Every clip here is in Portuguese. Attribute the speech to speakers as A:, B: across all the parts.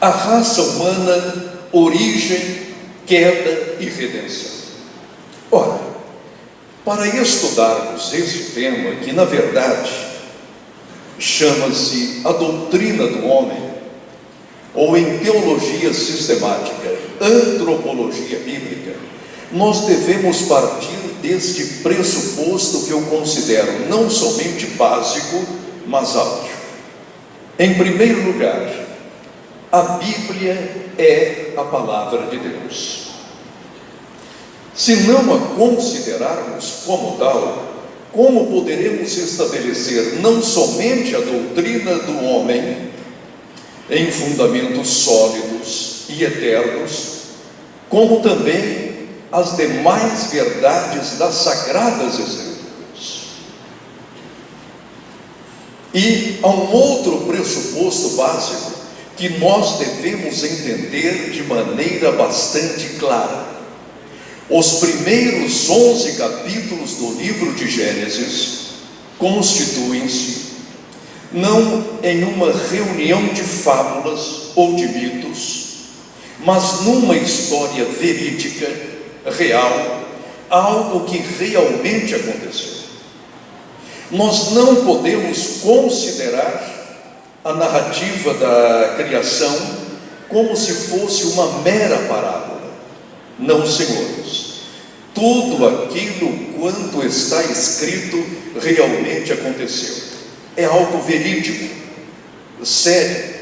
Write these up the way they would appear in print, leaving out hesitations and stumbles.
A: A raça humana, origem, queda e redenção. Ora, para estudarmos esse tema, que na verdade chama-se a doutrina do homem, ou em teologia sistemática, antropologia bíblica, nós devemos partir deste pressuposto que eu considero não somente básico, mas áudio. Em primeiro lugar, a Bíblia é a palavra de Deus. Se não a considerarmos como tal, como poderemos estabelecer não somente a doutrina do homem em fundamentos sólidos e eternos, como também as demais verdades das Sagradas Escrituras? E há um outro pressuposto básico que nós devemos entender de maneira bastante clara. Os primeiros 11 capítulos do livro de Gênesis constituem-se não em uma reunião de fábulas ou de mitos, mas numa história verídica, real, algo que realmente aconteceu. Nós não podemos considerar a narrativa da criação como se fosse uma mera parábola. Não, senhores. Tudo aquilo quanto está escrito realmente aconteceu. É algo verídico, sério,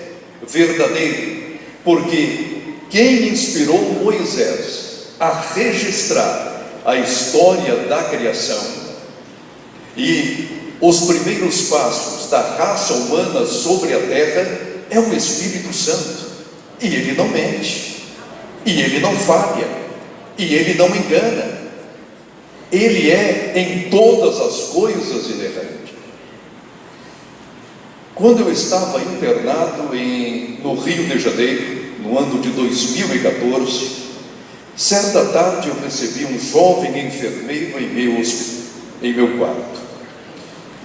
A: verdadeiro, porque quem inspirou Moisés a registrar a história da criação e os primeiros passos da raça humana sobre a terra é o Espírito Santo, e ele não mente, e ele não falha, e ele não engana, ele é em todas as coisas inerrante. Quando eu estava internado no Rio de Janeiro, no ano de 2014, certa tarde eu recebi um jovem enfermeiro em meu quarto.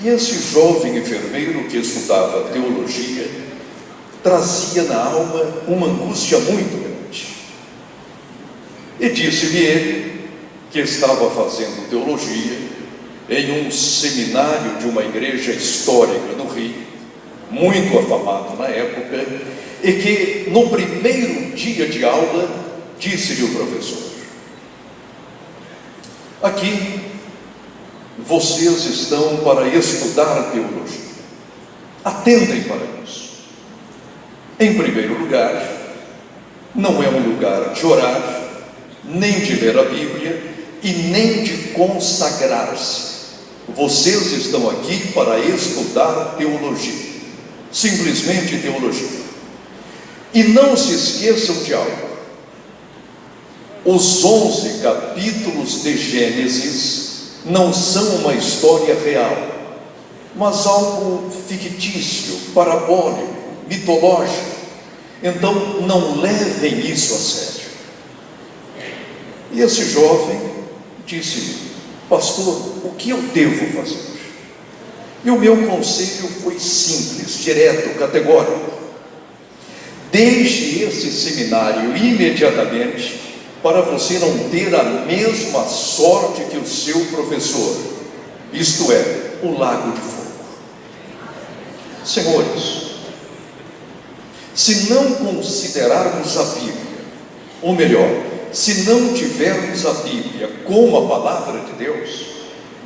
A: E esse jovem enfermeiro, que estudava teologia, trazia na alma uma angústia muito grande. E disse-me ele que estava fazendo teologia em um seminário de uma igreja histórica no Rio, muito afamado na época, e que no primeiro dia de aula disse-lhe o professor: aqui vocês estão para estudar teologia, atentem para isso. Em primeiro lugar, não é um lugar de orar, nem de ler a Bíblia e nem de consagrar-se. Vocês estão aqui para estudar teologia, simplesmente teologia. E não se esqueçam de algo: os 11 capítulos de Gênesis não são uma história real, mas algo fictício, parabólico, mitológico. Então não levem isso a sério. E esse jovem disse: pastor, o que eu devo fazer? E o meu conselho foi simples, direto, categórico: deixe esse seminário imediatamente, para você não ter a mesma sorte que o seu professor, isto é, o lago de fogo. Senhores, se não considerarmos a Bíblia, ou melhor, se não tivermos a Bíblia como a palavra de Deus,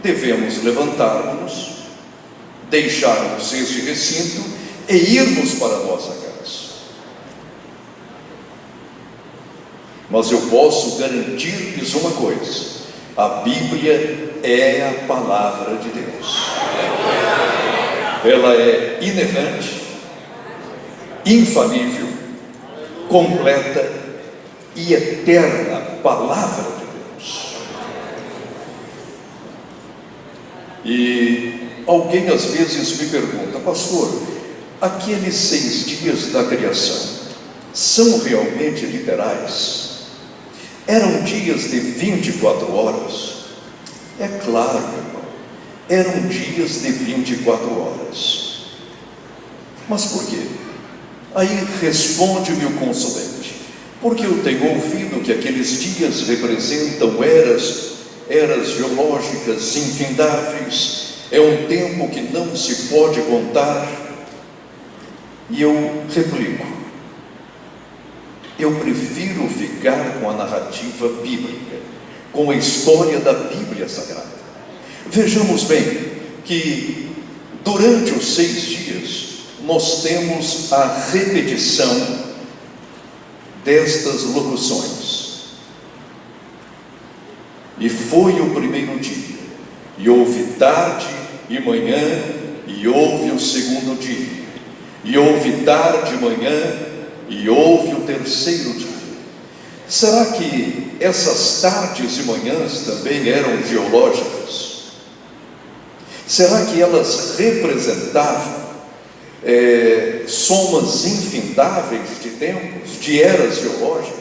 A: devemos levantar-nos, deixarmos esse recinto e irmos para a nossa casa. Mas eu posso garantir-lhes uma coisa: a Bíblia é a palavra de Deus. Ela é inerrante, infalível, completa e eterna palavra de Deus. E alguém às vezes me pergunta: pastor, aqueles 6 dias da criação são realmente literais? Eram dias de 24 horas? É claro, meu irmão, eram dias de 24 horas. Mas por quê? Aí responde-me o consulente: porque eu tenho ouvido que aqueles dias representam eras geológicas infindáveis, é um tempo que não se pode contar. E eu replico: eu prefiro ficar com a narrativa bíblica, com a história da Bíblia Sagrada. Vejamos bem que durante os 6 dias nós temos a repetição destas locuções. E foi o primeiro dia, e houve tarde e manhã, e houve o segundo dia, e houve tarde e manhã, e houve o terceiro dia. Será que essas tardes e manhãs também eram geológicas? Será que elas representavam somas infindáveis de tempos, de eras geológicas?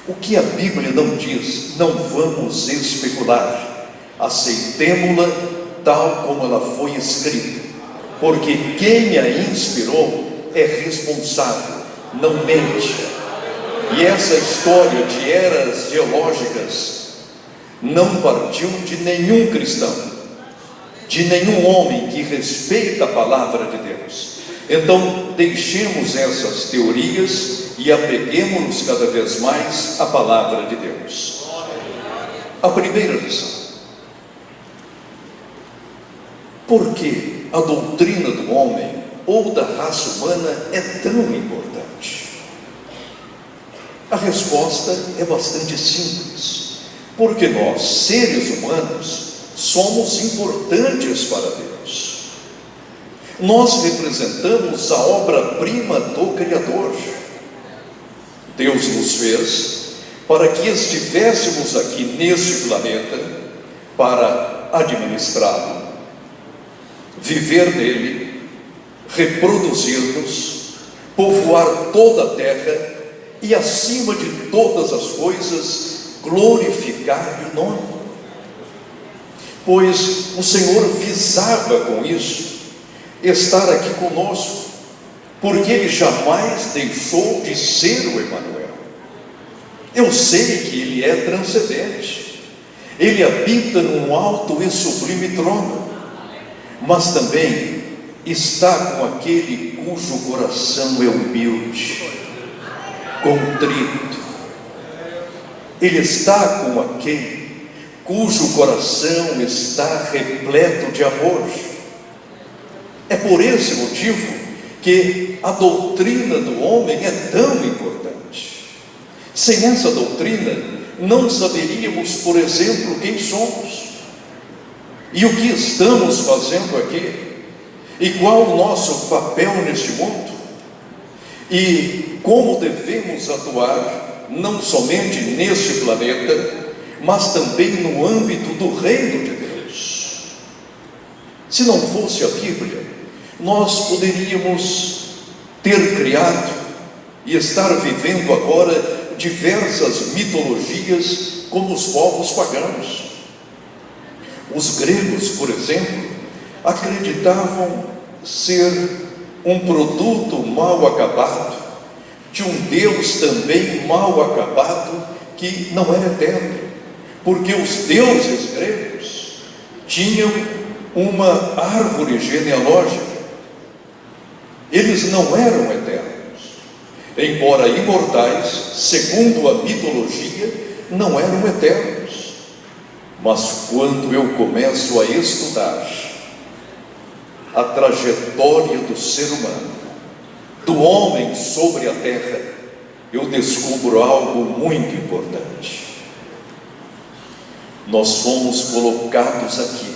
A: O que a Bíblia não diz, não vamos especular, aceitemo-la tal como ela foi escrita, porque quem a inspirou é responsável, não mente. E essa história de eras geológicas não partiu de nenhum cristão, de nenhum homem que respeita a palavra de Deus. Então, deixemos essas teorias e apeguemos-nos cada vez mais à palavra de Deus. A primeira lição: por que a doutrina do homem ou da raça humana é tão importante? A resposta é bastante simples: porque nós, seres humanos, somos importantes para Deus. Nós representamos a obra-prima do Criador. Deus nos fez para que estivéssemos aqui neste planeta para administrá-lo, viver nele, reproduzir-nos, povoar toda a terra e, acima de todas as coisas, glorificar o nome. Pois o Senhor visava com isso estar aqui conosco, porque Ele jamais deixou de ser o Emanuel. Eu sei que Ele é transcendente, Ele habita num alto e sublime trono, mas também está com aquele cujo coração é humilde, contrito. Ele está com aquele cujo coração está repleto de amor. É por esse motivo que a doutrina do homem é tão importante. Sem essa doutrina, não saberíamos, por exemplo, quem somos, e o que estamos fazendo aqui, e qual o nosso papel neste mundo, e como devemos atuar, não somente neste planeta, mas também no âmbito do reino de Deus. Se não fosse a Bíblia, nós poderíamos ter criado e estar vivendo agora diversas mitologias como os povos pagãos. Os gregos, por exemplo, acreditavam ser um produto mal acabado, de um Deus também mal acabado, que não era eterno, porque os deuses gregos tinham uma árvore genealógica. Eles não eram eternos, embora imortais, segundo a mitologia, não eram eternos. Mas quando eu começo a estudar a trajetória do ser humano, do homem sobre a terra, eu descubro algo muito importante. Nós fomos colocados aqui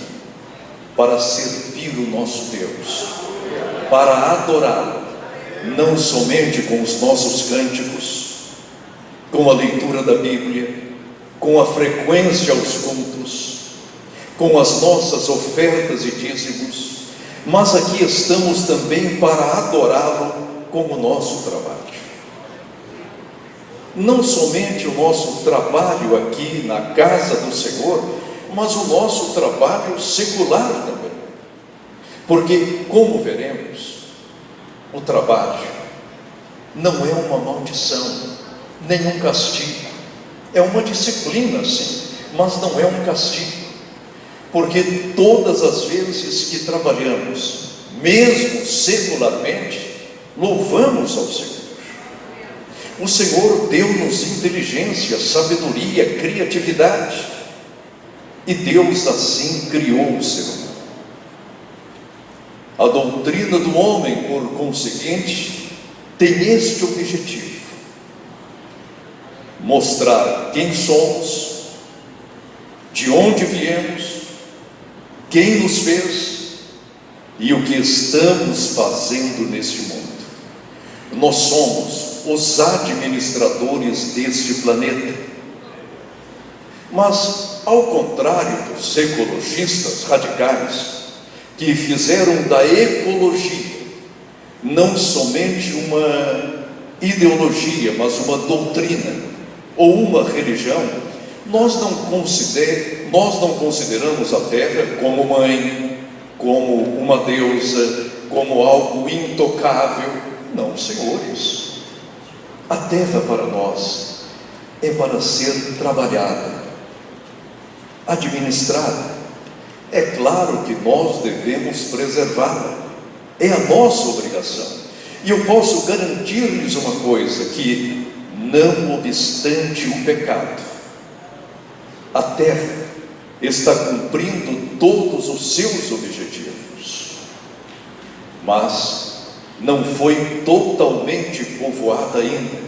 A: para servir o nosso Deus, para adorá-lo, não somente com os nossos cânticos, com a leitura da Bíblia, com a frequência aos cultos, com as nossas ofertas e dízimos, mas aqui estamos também para adorá-lo com o nosso trabalho. Não somente o nosso trabalho aqui na casa do Senhor, mas o nosso trabalho secular também. Porque, como veremos, o trabalho não é uma maldição, nem um castigo. É uma disciplina, sim, mas não é um castigo. Porque todas as vezes que trabalhamos, mesmo secularmente, louvamos ao Senhor. O Senhor deu-nos inteligência, sabedoria, criatividade. E Deus assim criou o ser humano. A doutrina do homem, por conseguinte, tem este objetivo: mostrar quem somos, de onde viemos, quem nos fez e o que estamos fazendo neste mundo. Nós somos os administradores deste planeta. Mas, ao contrário dos ecologistas radicais, que fizeram da ecologia não somente uma ideologia, mas uma doutrina ou uma religião, nós não consideramos a Terra como mãe, como uma deusa, como algo intocável. Não, senhores. A terra para nós é para ser trabalhada, administrada. É claro que nós devemos preservá-la, é a nossa obrigação. E eu posso garantir-lhes uma coisa, que não obstante o pecado, a terra está cumprindo todos os seus objetivos, mas não foi totalmente povoada ainda.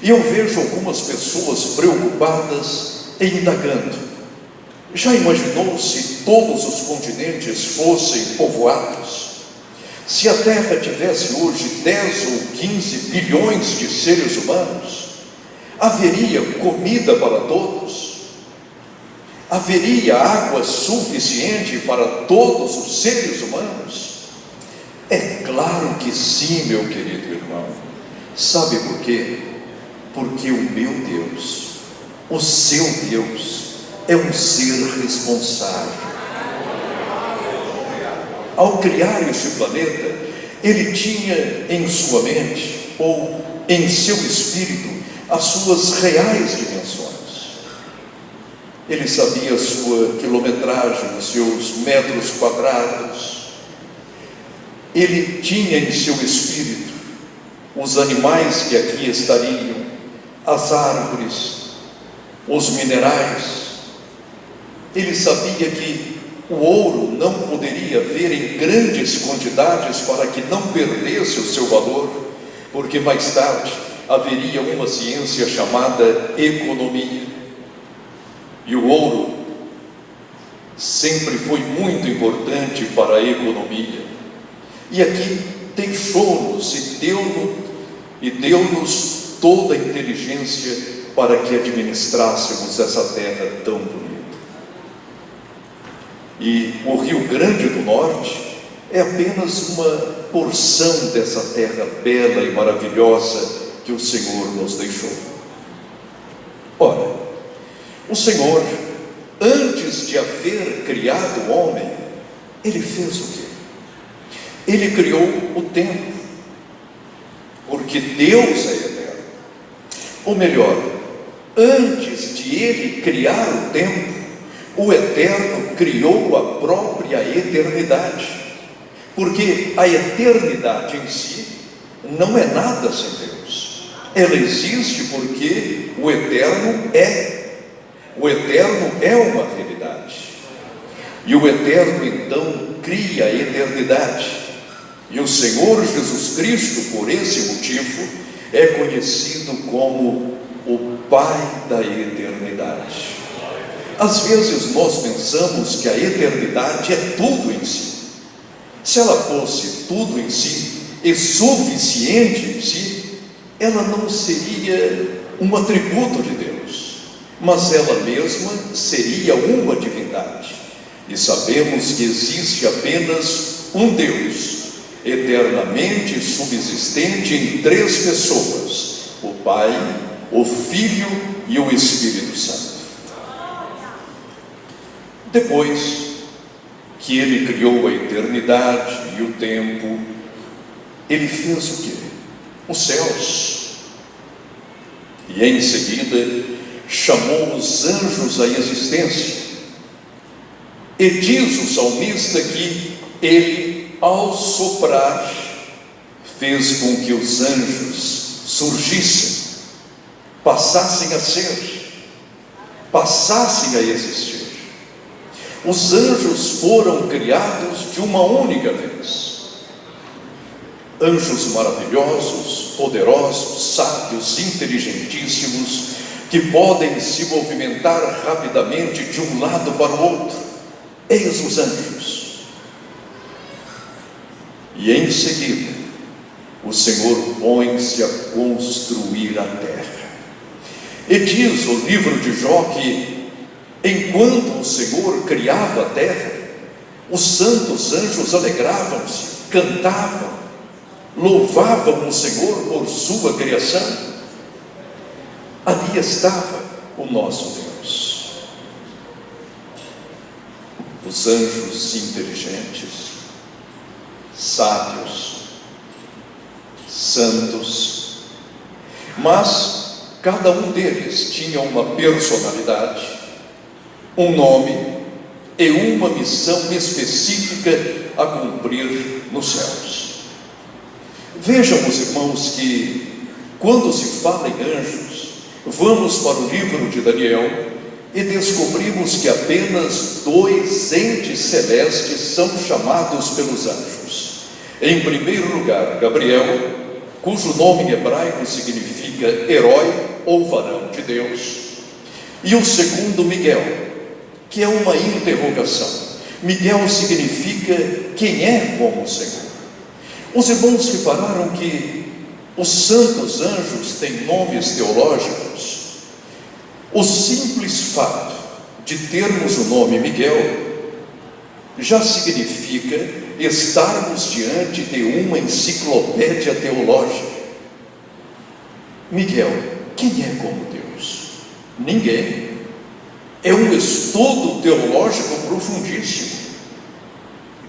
A: E eu vejo algumas pessoas preocupadas e indagando: já imaginou se todos os continentes fossem povoados? Se a Terra tivesse hoje 10 ou 15 bilhões de seres humanos, haveria comida para todos? Haveria água suficiente para todos os seres humanos? É claro que sim, meu querido irmão. Sabe por quê? Porque o meu Deus, o seu Deus, é um ser responsável. Ao criar este planeta, Ele tinha em sua mente, ou em seu espírito, as suas reais dimensões. Ele sabia a sua quilometragem, os seus metros quadrados. Ele tinha em seu espírito os animais que aqui estariam, as árvores, os minerais. Ele sabia que o ouro não poderia vir em grandes quantidades para que não perdesse o seu valor, porque mais tarde haveria uma ciência chamada economia. E o ouro sempre foi muito importante para a economia. E aqui deixou-nos e deu-nos toda a inteligência para que administrássemos essa terra tão bonita. E o Rio Grande do Norte é apenas uma porção dessa terra bela e maravilhosa que o Senhor nos deixou. Ora, o Senhor, antes de haver criado o homem, Ele fez o quê? Ele criou o tempo, porque Deus é eterno. Ou melhor, antes de Ele criar o tempo, o Eterno criou a própria eternidade, porque a eternidade em si não é nada sem Deus. Ela existe porque o Eterno é uma realidade. E o Eterno então cria a eternidade. E o Senhor Jesus Cristo, por esse motivo, é conhecido como o Pai da eternidade. Às vezes nós pensamos que a eternidade é tudo em si. Se ela fosse tudo em si e suficiente em si, ela não seria um atributo de Deus, mas ela mesma seria uma divindade. E sabemos que existe apenas um Deus, eternamente subsistente em 3 pessoas: o Pai, o Filho e o Espírito Santo. Depois que Ele criou a eternidade e o tempo, Ele fez o quê? os céus. E em seguida chamou os anjos à existência. E diz o salmista que ele, ao soprar, fez com que os anjos surgissem, passassem a ser, passassem a existir. Os anjos foram criados de uma única vez. Anjos maravilhosos, poderosos, sábios, inteligentíssimos, que podem se movimentar rapidamente de um lado para o outro. Eis os anjos. E em seguida, o Senhor põe-se a construir a terra. E diz o livro de Jó que, enquanto o Senhor criava a terra, os santos anjos alegravam-se, cantavam, louvavam o Senhor por sua criação. Ali estava o nosso Deus. Os anjos inteligentes, sábios, santos, mas cada um deles tinha uma personalidade, um nome e uma missão específica a cumprir nos céus. Vejam, os irmãos, que quando se fala em anjos, vamos para o livro de Daniel e descobrimos que apenas 2 entes celestes são chamados pelos anjos. Em primeiro lugar, Gabriel, cujo nome em hebraico significa herói ou varão de Deus, e o segundo, Miguel, que é uma interrogação. Miguel significa quem é como o Senhor. Os irmãos repararam que os santos anjos têm nomes teológicos. O simples fato de termos o nome Miguel já significa estarmos diante de uma enciclopédia teológica. Miguel, quem é como Deus? Ninguém. É um estudo teológico profundíssimo.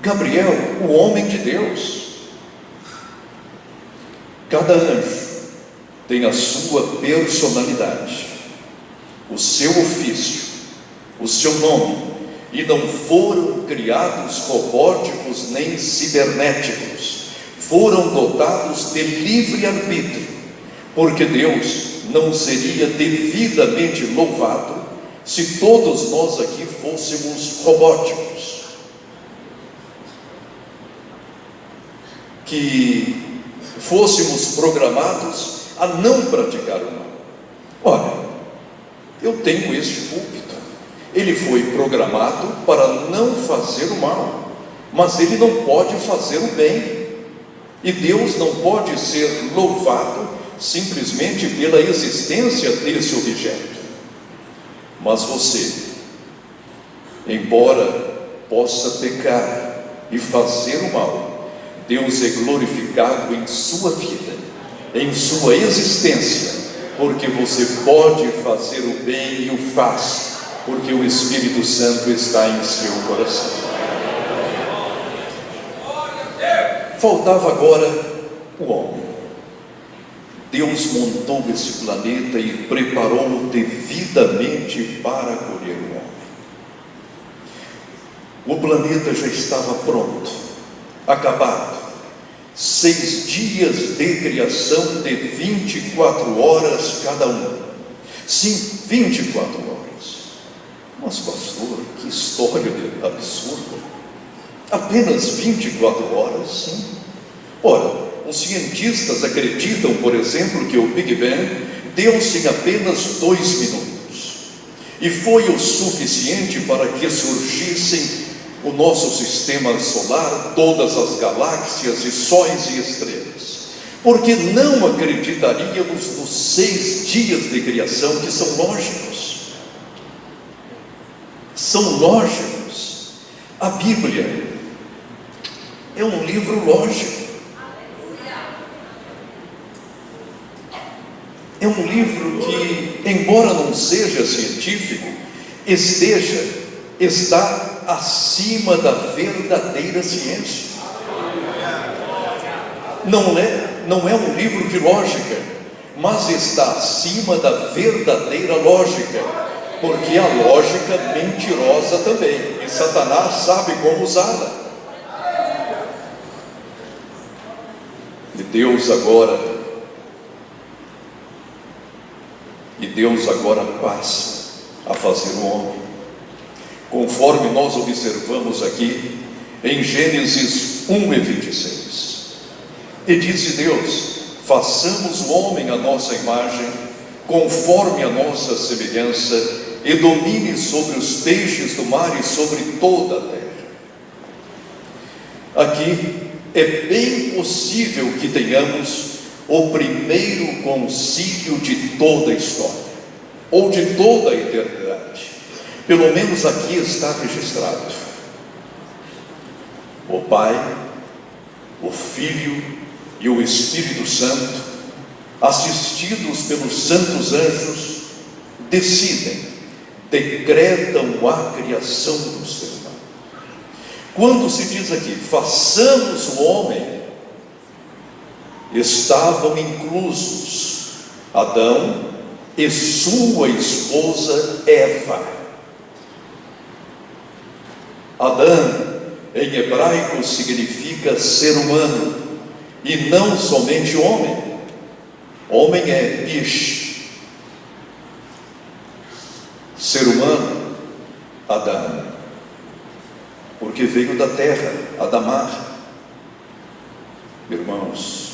A: Gabriel, o homem de Deus. Cada anjo tem a sua personalidade, o seu ofício, o seu nome, e não foram criados robóticos nem cibernéticos, foram dotados de livre-arbítrio, porque Deus não seria devidamente louvado se todos nós aqui fôssemos robóticos, que fôssemos programados a não praticar o mal. Olha, eu tenho este púlpito, ele foi programado para não fazer o mal, mas ele não pode fazer o bem, e Deus não pode ser louvado simplesmente pela existência desse objeto. Mas você, embora possa pecar e fazer o mal, Deus é glorificado em sua vida, em sua existência, porque você pode fazer o bem e o faz, porque o Espírito Santo está em seu coração. Faltava agora o homem. Deus montou esse planeta e preparou-o devidamente para acolher o homem. O planeta já estava pronto, acabado. 6 dias de criação de 24 horas cada um. Sim, 24 horas. Mas pastor, que história absurda. Apenas 24 horas, sim. Ora, os cientistas acreditam, por exemplo, que o Big Bang deu-se em apenas 2 minutos. E foi o suficiente para que surgissem o nosso sistema solar, todas as galáxias e sóis e estrelas. Porque não acreditaríamos nos 6 dias de criação, que são lógicos. São lógicos. A Bíblia é um livro lógico. É um livro que, embora não seja científico, está não é um livro de lógica, mas está acima da verdadeira lógica, porque a lógica é mentirosa também, e Satanás sabe como usá-la. E Deus agora passa a fazer o homem, conforme nós observamos aqui em Gênesis 1:26. E disse Deus: façamos o homem à nossa imagem, conforme a nossa semelhança, e domine sobre os peixes do mar e sobre toda a terra. Aqui é bem possível que tenhamos o primeiro concílio de toda a história, ou de toda a eternidade. Pelo menos aqui está registrado: o Pai, o Filho e o Espírito Santo, assistidos pelos santos anjos, decretam a criação do ser humano. Quando se diz aqui, façamos o homem, estavam inclusos Adão e sua esposa Eva. Adão, em hebraico, significa ser humano, e não somente homem. Homem é ish, ser humano, Adão, porque veio da terra, Adamar, irmãos.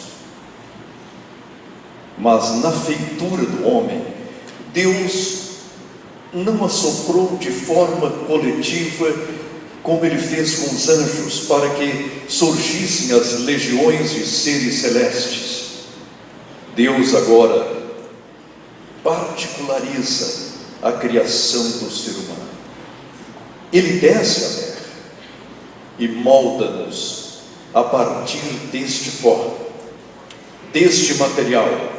A: Mas na feitura do homem, Deus não assoprou de forma coletiva, como Ele fez com os anjos, para que surgissem as legiões de seres celestes. Deus agora particulariza a criação do ser humano. Ele desce à terra e molda-nos a partir deste pó, deste material,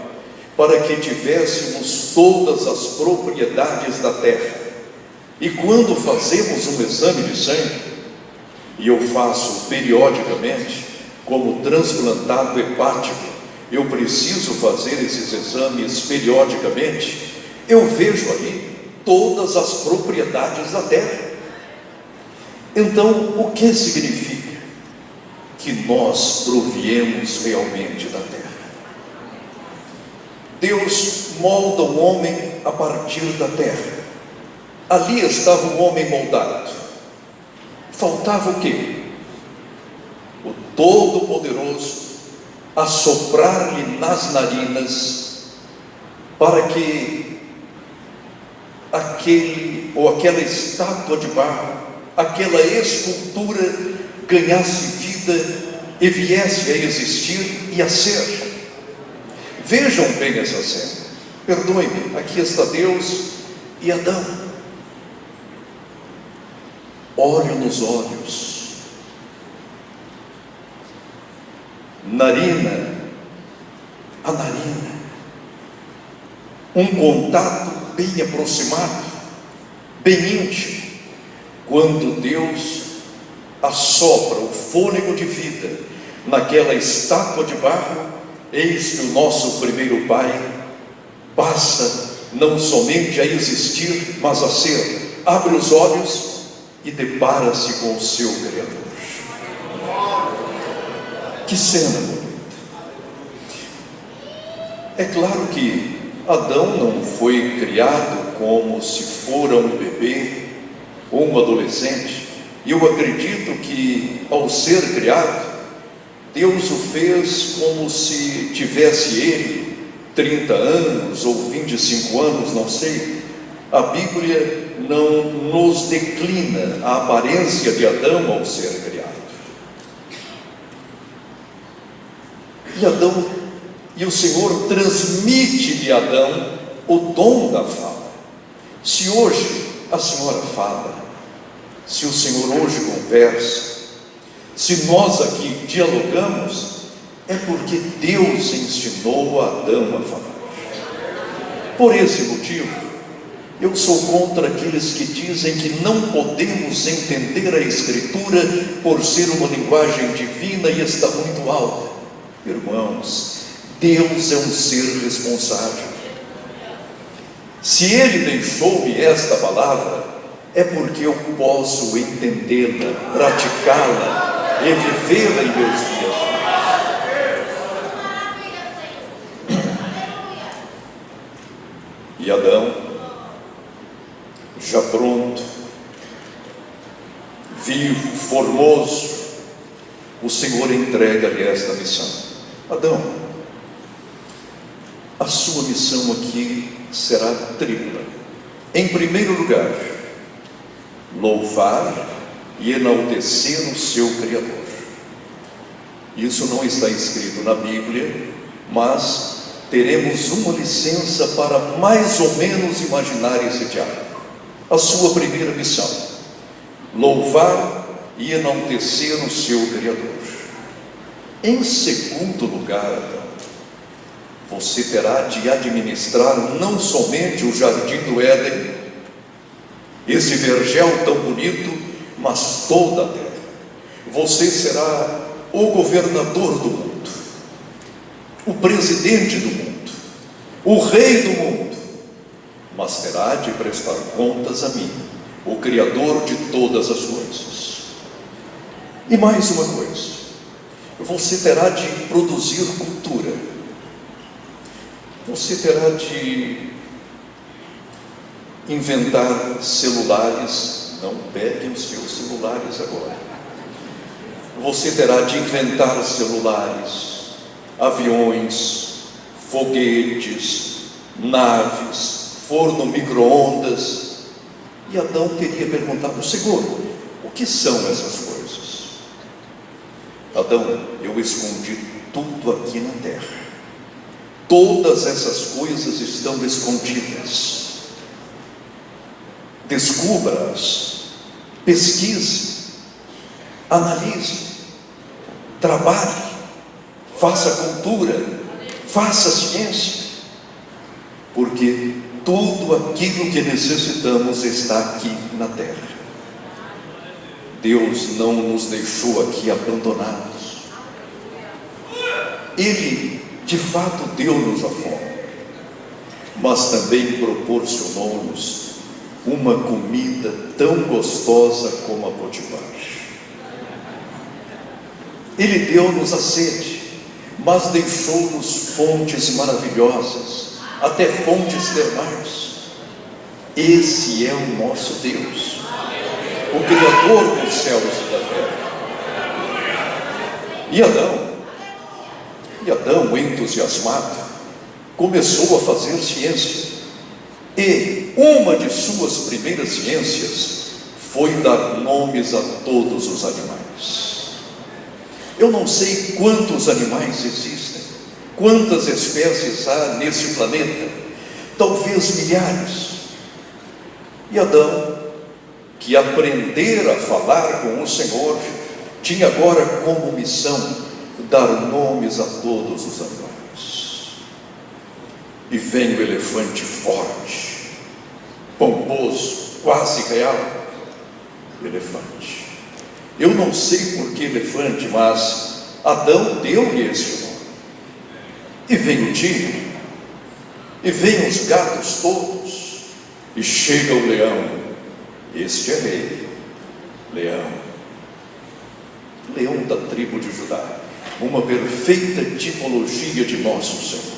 A: para que tivéssemos todas as propriedades da terra. E quando fazemos um exame de sangue, e eu faço periodicamente, como transplantado hepático, eu preciso fazer esses exames periodicamente, eu vejo ali todas as propriedades da terra. Então, o que significa? Que nós proviemos realmente da terra. Deus molda o homem a partir da terra. Ali estava o homem moldado. Faltava o quê? O Todo-Poderoso assoprar-lhe nas narinas, para que aquela estátua de barro, aquela escultura ganhasse vida e viesse a existir e a ser. Vejam bem essa cena. Perdoe-me, aqui está Deus e Adão. Olho nos olhos, narina a narina, um contato bem aproximado, bem íntimo. Quando Deus assopra o fôlego de vida naquela estátua de barro, eis que o nosso primeiro pai passa não somente a existir, mas a ser. Abre os olhos e depara-se com o seu Criador. Que cena bonita! É claro que Adão não foi criado como se fora um bebê ou um adolescente. Eu acredito que, ao ser criado, Deus o fez como se tivesse ele 30 anos ou 25 anos, não sei. A Bíblia não nos declina a aparência de Adão ao ser criado. E o Senhor transmite-lhe a Adão o dom da fala. Se hoje a senhora fala, se o Senhor hoje conversa, se nós aqui dialogamos, é porque Deus ensinou a Adão a falar. Por esse motivo, eu sou contra aqueles que dizem que não podemos entender a Escritura por ser uma linguagem divina e está muito alta. Irmãos, Deus é um ser responsável. Se Ele deixou-me esta palavra, é porque eu posso entendê-la, praticá-la e vivê-la em meus dias. E Adão, já pronto, vivo, formoso, o Senhor entrega-lhe esta missão. Adão, a sua missão aqui será tripla. Em primeiro lugar, louvar e enaltecer o seu Criador. Isso não está escrito na Bíblia, mas teremos uma licença para mais ou menos imaginar esse diálogo. A sua primeira missão: louvar e enaltecer o seu Criador. Em segundo lugar, você terá de administrar não somente o jardim do Éden, esse vergel tão bonito, mas toda a terra. Você será o governador do mundo, o presidente do mundo, o rei do mundo, mas terá de prestar contas a mim, o Criador de todas as coisas. E mais uma coisa: você terá de produzir cultura. Você terá de inventar celulares. Não peguem os seus celulares agora. Você terá de inventar celulares, aviões, foguetes, naves, forno micro-ondas. E Adão teria perguntado: Senhor, o que são essas coisas? Adão, eu escondi tudo aqui na terra. Todas essas coisas estão escondidas. Descubra-as, pesquise, analise, trabalhe, faça cultura, faça ciência, porque tudo aquilo que necessitamos está aqui na terra. Deus não nos deixou aqui abandonados. Ele, de fato, deu-nos a fome, mas também proporcionou-nos uma comida tão gostosa como a Potifar. Ele deu-nos a sede, mas deixou-nos fontes maravilhosas, até fontes termais. Esse é o nosso Deus, o Criador dos céus e da terra. E Adão, entusiasmado, começou a fazer ciência. E uma de suas primeiras ciências foi dar nomes a todos os animais. Eu não sei quantos animais existem, quantas espécies há nesse planeta, talvez milhares. E Adão, que aprendera a falar com o Senhor, tinha agora como missão dar nomes a todos os animais. E vem o elefante forte, pomposo, quase real. Elefante. Eu não sei por que elefante, mas Adão deu-lhe esse nome. E vem o tigre, e vem os gatos todos, e chega o leão. Este é rei, leão. Leão da tribo de Judá, uma perfeita tipologia de nosso Senhor.